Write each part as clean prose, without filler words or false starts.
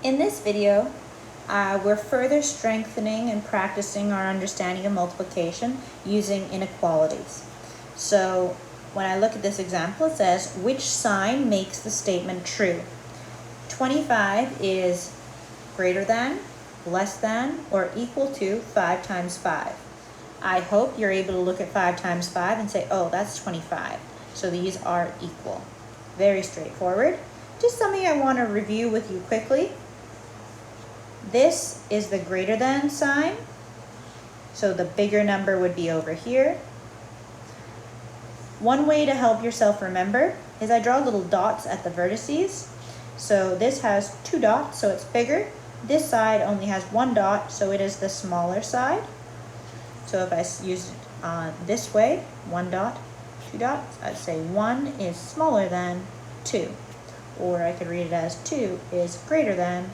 In this video, we're further strengthening and practicing our understanding of multiplication using inequalities. So when I look at this example, it says, which sign makes the statement true? 25 is greater than, less than, or equal to 5 times 5. I hope you're able to look at 5 times 5 and say, oh, that's 25. So these are equal. Very straightforward. Just something I want to review with you quickly. This is the greater than sign. So the bigger number would be over here. One way to help yourself remember is I draw little dots at the vertices. So this has 2 dots, so it's bigger. This side only has 1 dot, so it is the smaller side. So if I use it this way, 1 dot, 2 dots, I'd say 1 is smaller than 2. Or I could read it as 2 is greater than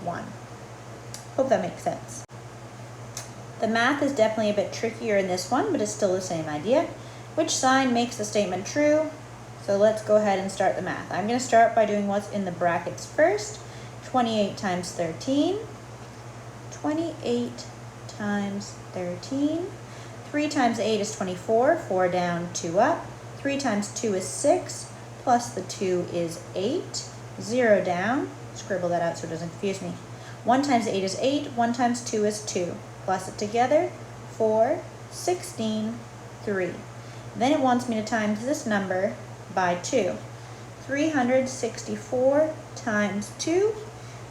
1. Hope that makes sense. The math is definitely a bit trickier in this one, but it's still the same idea. Which sign makes the statement true? So let's go ahead and start the math. I'm going to start by doing what's in the brackets first. 28 times 13. 28 times 13. 3 times 8 is 24. 4 down, 2 up. 3 times 2 is 6. Plus the 2 is 8. 0 down. Scribble that out so it doesn't confuse me. 1 times 8 is 8. 1 times 2 is 2. Plus it together. 4, 16, 3. Then it wants me to times this number by 2. 364 times 2.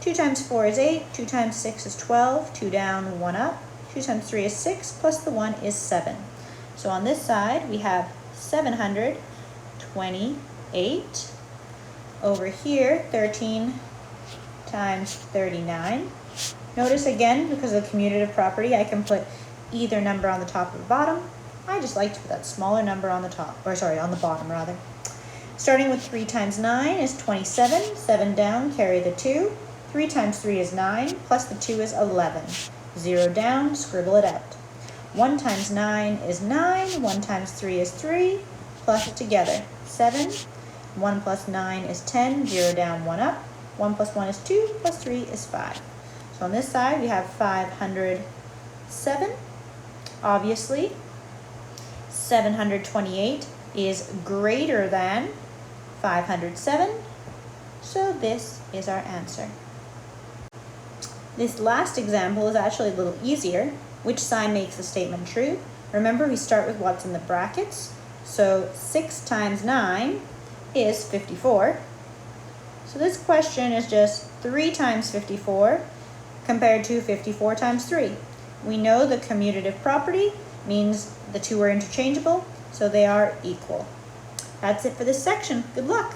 2 times 4 is 8. 2 times 6 is 12. 2 down, 1 up. 2 times 3 is 6. Plus the 1 is 7. So on this side, we have 728. Over here, 13 times 39. Notice again, because of the commutative property, I can put either number on the top or the bottom. I just like to put that smaller number on the top, or sorry, on the bottom rather. Starting with 3 times 9 is 27. 7 down, carry the 2. 3 times 3 is 9, plus the 2 is 11. 0 down, scribble it out. 1 times 9 is 9. 1 times 3 is 3. Plus it together. 7. 1 plus 9 is 10. 0 down, 1 up. 1 plus 1 is 2. Plus 3 is 5. So on this side, we have 507. Obviously, 728 is greater than 507. So this is our answer. This last example is actually a little easier. Which sign makes the statement true? Remember, we start with what's in the brackets. So 6 times 9 is 54. So this question is just 3 times 54 compared to 54 times 3. We know the commutative property means the two are interchangeable, so they are equal. That's it for this section. Good luck!